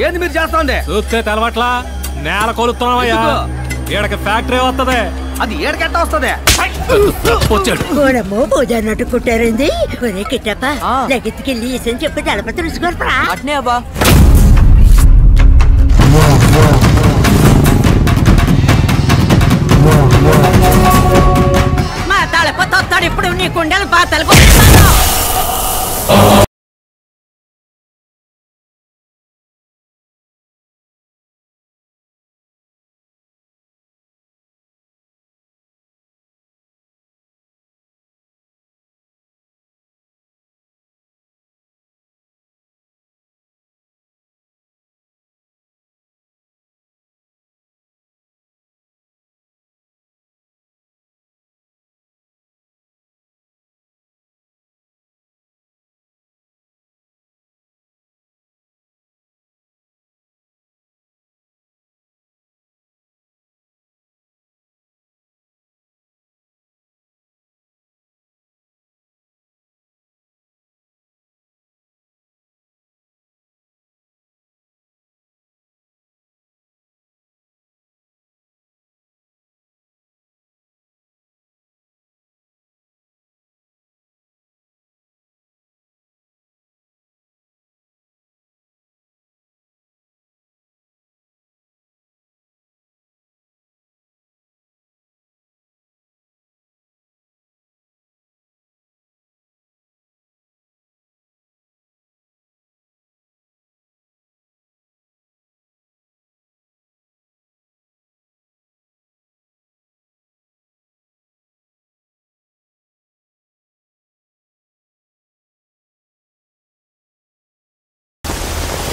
ఏంది మీరు చేస్తాండి? చూస్తే తెలవట్లా నేల కొలుస్తున్నావయ్యా. ఈడకి ఫ్యాక్టరీ వస్తుంది. అది ఏడకెట్ట వస్తుంది? వచ్చాడు పూజ అన్నట్టు కుట్టారండి. ఒరే కిట్టప్ప లగెత్తుకెళ్ళి అని చెప్పి దళపతి రుచుకోరా. అట్నే అబ్బా. మా దళపతి వస్తాడు ఇప్పుడు. నీ కుండలు పాతలు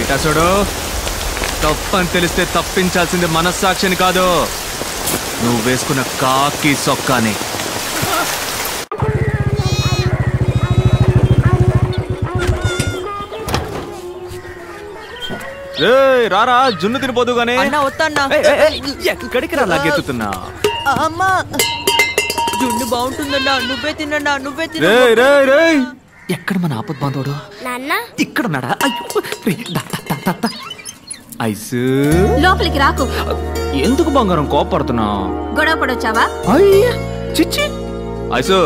ఇటా చూడు. తప్పని తెలిస్తే తప్పించాల్సింది మనస్సాక్షిని కాదు, నువ్వు వేసుకున్న కాకి సొక్కాని. రారా జున్ను తినిపోదు గానీ. ఎక్కడికి రా లాగెత్తుతున్నా? అమ్మా జున్ను బాగుంటుందన్నా. నువ్వే తిన్నా. నువ్వే తిన్నా. ఎక్కడ మన ఆపద్ బాంధవుడు? ఇక్కడ ఉన్నాడా? ఐసు లోపలికి రాకు. ఎందుకు బంగారం కోపడుతున్నా? గొడవ పడొచ్చావా? చిచ్చి ఐసు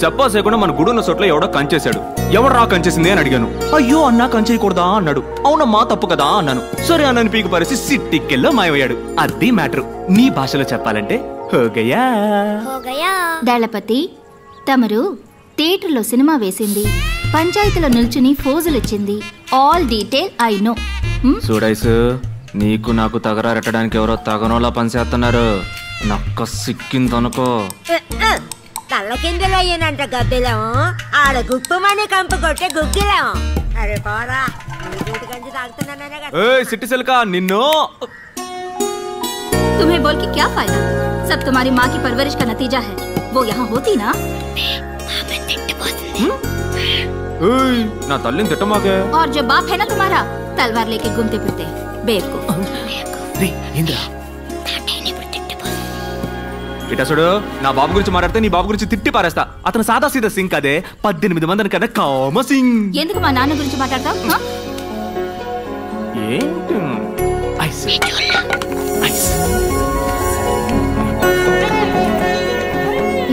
చెప్పా చేయకుండా మన గుడున్న చోట్ల ఎవడో కంచేశాడు. ఎవడు రా కంచేసింది అని అడిగాను. అయ్యో అన్నా కంచేయకూడదా అన్నాడు. అవునమ్మా తప్పు కదా అన్నాను. సరే అన్నని పీకి పరిసి సిట్టికెళ్ళో మాయమయ్యాడు. అది మ్యాటర్. నీ భాషలో చెప్పాలంటే హోగయా. దళపతి తమరు థియేటర్లో సినిమా వేసింది, పంచాయతీలో నిల్చుని ఫోజులిచ్చింది. All detail I know. చూడైసు నీకు నాకు తగరారెట్టడానికి ఎవరో తగనోలా పనిచేస్తున్నారు. నక్క సిక్కిందనుకో. తల్ల కిందలు అయ్యానంట గద్దెలం. ఆడ గుప్పమని కంప కొట్టే గుగ్గిలం. అరే పోరా గంజి తాగుతున్నానే. సిట్టి సిల్కా నిన్ను. तुम्हें बोल के क्या फायदा? सब तुम्हारी माँ की परवरिश का नतीजा है. वो यहाँ होती ना. నా తల్లిని తిట్టమాకే. और जो बाप है ना तुम्हारा, तलवार लेके घूमते फिरते बेवकूफ. ఇటా చూడు, నా బాబు గురించి మాట్లాడితే నీ బాబు గురించి తిట్టి పారేస్తా. అతను సాదా సీదా సింగ్ అదే 18 మందిని కదా కామ సింగ్. ఎందుకు మా నాన్న గురించి మాట్లాడతావు?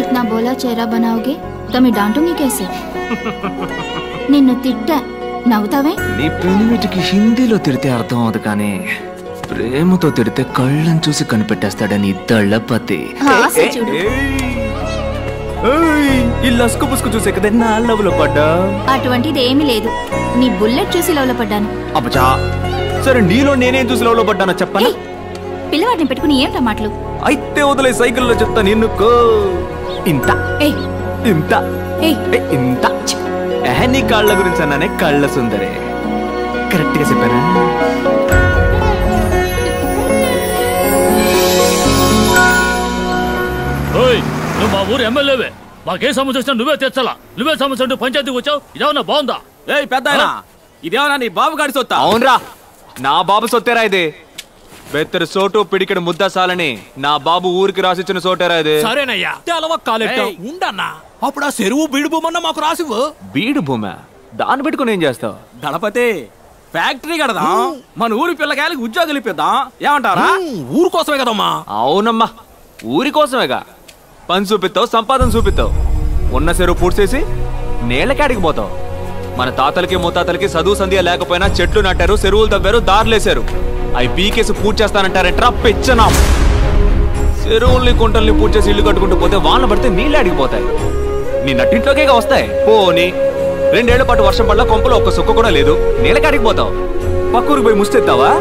इतना बोला चेहरा बनाओगे तो मैं डांटूंगी कैसे? నిన్ను తిట్టా నవ్వుతావే? నీ పెనిమిటికి హిందీలో తిడితే అర్థం అవదు కానీ ప్రేమతో తిడితే కళ్ళని చూసి కనిపెట్టేస్తాడని దళపతి. ఈ లస్కు పుస్కు చూసే కదా నా లవ్లో పడ్డా. అటువంటిది ఏమీ లేదు. నీ బుల్లెట్ చూసి లవ్లో పడ్డాను. అబ్బా సరే నీలో నేనేం చూసి లవ్లో పడ్డానో చెప్పాలి. పిల్లవాడిని పెట్టుకుని ఏంటా మాటలు? అయితే వదిలే సైకిల్లో చెప్తా. నిన్నుకో ఇంత ఇంత ఇంత నీ కాళ్ళ గురించి అన్నానే కళ్ళ సుందరే. కరెక్ట్ గా చెప్పానా? నువ్వు మా ఊరు ఎమ్మెల్యేవే. మాకే సమస్య వచ్చినా నువ్వే తెచ్చాలా. నువ్వే సమస్య అంటూ పంచాయతీకి వచ్చావు. ఇదేమన్నా బాగుందా? పెద్ద ఇదేమన్నా నీ బాబు గాడి సొత్తా? అవునరా నా బాబు సొత్తేరా ఇది. బెత్తరు సోటు పిడికెడు ముద్ద సాలని నా బాబు ఊరికి రాసిచ్చిన సోటేరా ఇది. సరేనయ్యా ఉండన్నా. అప్పుడు ఆ చెరువు బీడు భూమన్నా మాకు రాసివ్వు. బీడు భూమ దాన్ని పెట్టుకుని ఏం చేస్తావు? దళపతి ఫ్యాక్టరీ కడదాం, మన ఊరి పిల్లకాయలకి ఉద్యోగాలు ఇప్పిద్దాం, ఏమంటారా? ఊరు కోసమే కదమ్మా. అవునమ్మా, ఊరి కోసమేగా. పని చూపిస్తావు, సంపాదన చూపిస్తావు, ఉన్న చెరువు పూడ్చేసి నీళ్ళకాడికి పోతావు. మన తాతలకి ముత్తాతలకి చదువు సంధ్య లేకపోయినా చెట్లు నాటారు, చెరువులు తవ్వారు, దారులేశారు. అవి పీకేసి పూర్తి చేస్తానంటారంటరా పెచ్చనా. చెరువుల్ని కుంటల్ని పూర్తి చేసి ఇల్లు కట్టుకుంటూ పోతే వాన పడితే నీళ్ళు అడిగిపోతాయి. నీ నట్టింట్లోకే వస్తాయి. పోని 2 ఏళ్ల పాటు వర్షం పడ్డ కొంపలో ఒక్క సుక్క కూడా లేదు, నీళ్ళకాడికి పోతావు. పక్కూరికి పోయి ముస్తెత్తావా?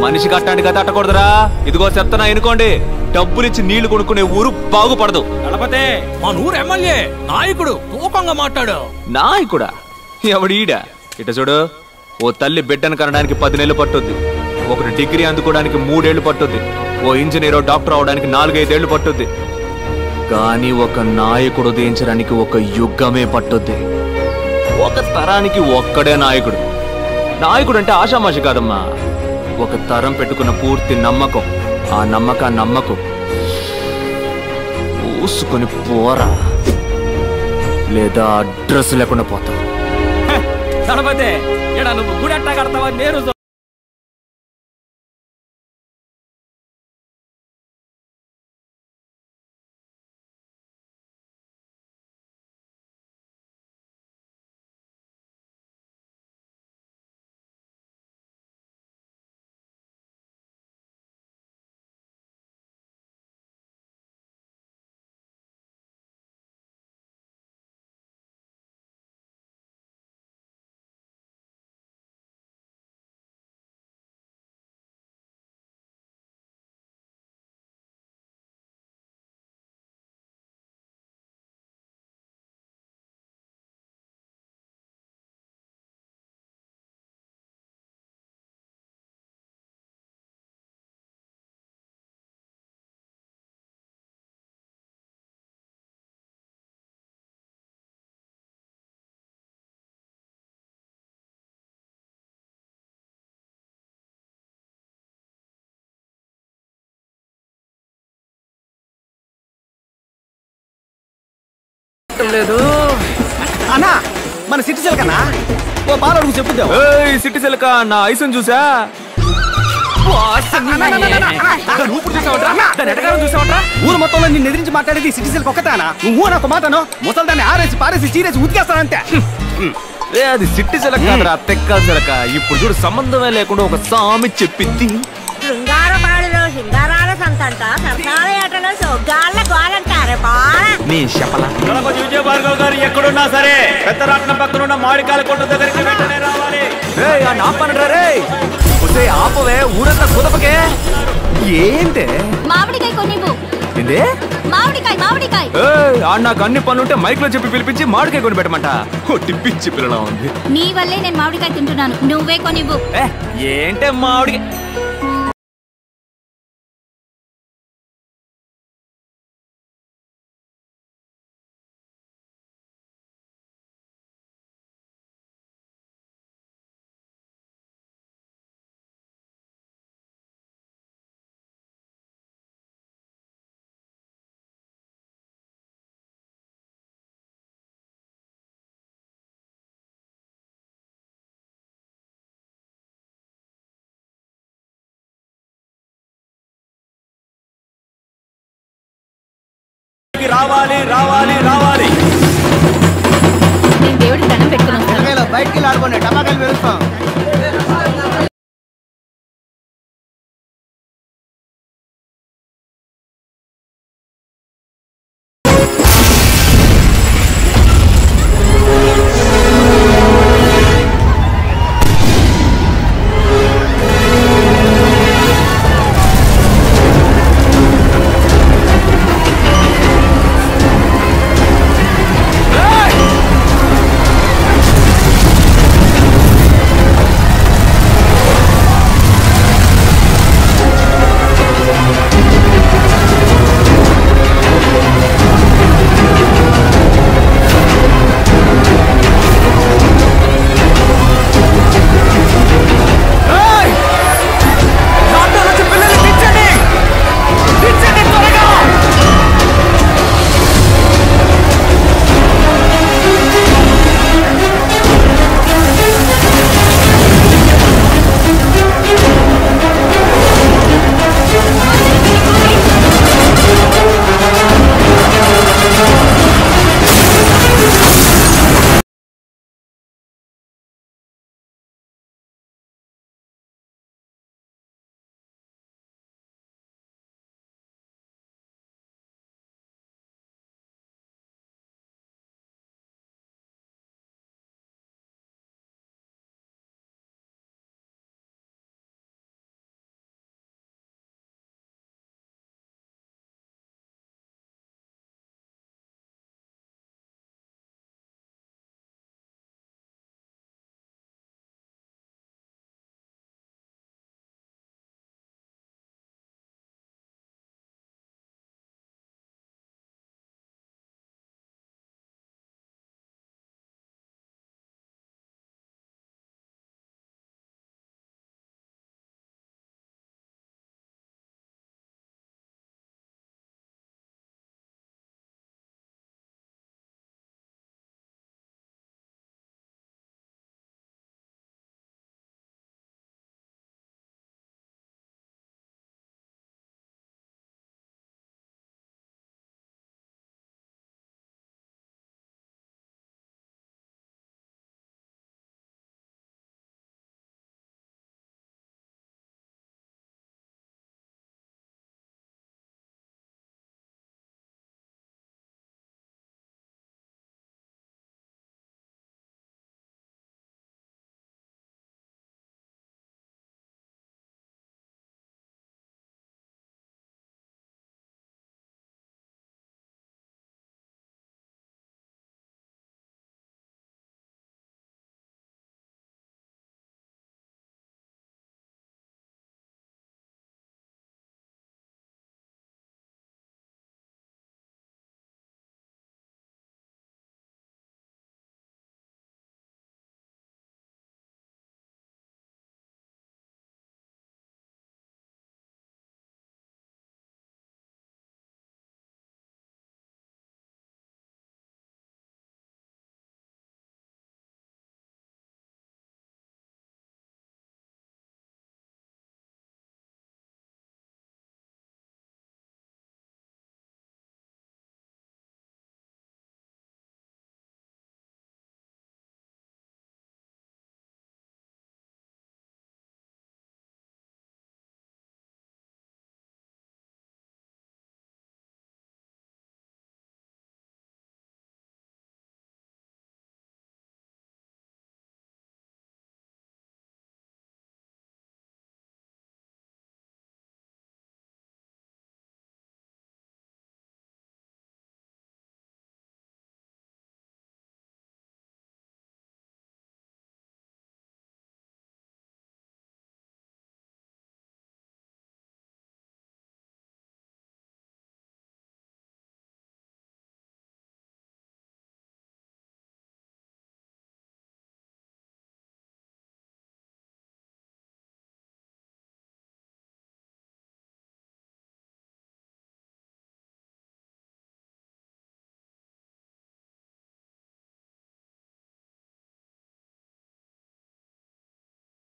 మనిషి కట్టాంటి కదా అట్టకూడదురా. ఇదిగో చెప్తున్నా ఎనుకోండి, డబ్బులిచ్చి నీళ్లు కొనుక్కునే ఊరు బాగుపడదు. గణపతి మన ఊరు ఎమ్మెల్యే నాయకుడు తూకంగా మాట్లాడు. నాయకుడా? ఎవడీడ? ఇట చూడు, ఓ తల్లి బిడ్డను కనడానికి 10 నెలలు పట్టుద్ది, ఒకటి డిగ్రీ అందుకోవడానికి 3 ఏళ్లు పట్టుద్ది, ఓ ఇంజనీరో డాక్టర్ అవడానికి 4-5 ఏళ్లు పట్టుద్ది. కానీ ఒక నాయకుడు ఉదయించడానికి ఒక యుగమే పట్టుద్ది. ఒక తరానికి ఒక్కడే నాయకుడు. నాయకుడు అంటే ఆషామాషి కాదమ్మా, ఒక తరం పెట్టుకున్న పూర్తి నమ్మకం. ఆ నమ్మకాన్ని నమ్మకం పూసుకొని పోరా, లేదా అడ్రస్ లేకుండా పోతావు. గణపతి ఇక్కడ నువ్వు గుడి ఎట్టా కడతావా? నేను లేదు అన్నా, మన సిటీ సెల్కన్నా ఓ బాల అడుగు చెప్పుద్దాం. సిటీ సెల్క నా ఐసన్ చూసా. ఊరు మొత్తంలో నిన్ను ఎదిరించి మాట్లాడేది సిటీ సెల్క్ ఒక్కతానా? నువ్వు నాకు మాటను ముసలి దాన్ని ఆరేసి పారేసి చీరేసి ఉతికేస్తానంతే. అది సిట్టి సెలక కాదురా, తెక్క సెలక. ఇప్పుడు చూడు, సంబంధమే లేకుండా ఒక సామి చెప్పింది. శృంగారపాడులో శృంగారాల సంతంట సరసాల ఏటలో సొగ్గాళ్ళ గోలంటారు బాల. నీ చెప్పలా గణపతి విజయభార్గవ్ గారు ఎక్కడున్నా సరే పెద్దరాట్నం పక్కన ఉన్న మామిడికాయల కొట్ట దగ్గరికి వెంటనే రావాలి. ఆపవే, ఊరంతా కుదపకే. ఏంటే మామిడికాయ కొనివ్వు. ఏందే మామిడికాయ మామిడికాయ. నాకు అన్ని పనులుంటే మైక్ లో చెప్పి పిలిపించి మామిడికాయ కొని పెట్టమంట. పిచ్చి పిల్లలా ఉంది. నీ వల్లే నేను మామిడికాయ తింటున్నాను, నువ్వే కొనివ్వు. ఏంటే మామిడికాయ? రావాలి రావాలి రావాలి. నేను దేవుడికి దండం పెట్టుకున్నాను. బయటికి ఆడుకోండి, టమాకాయలు పెరుగుతాం.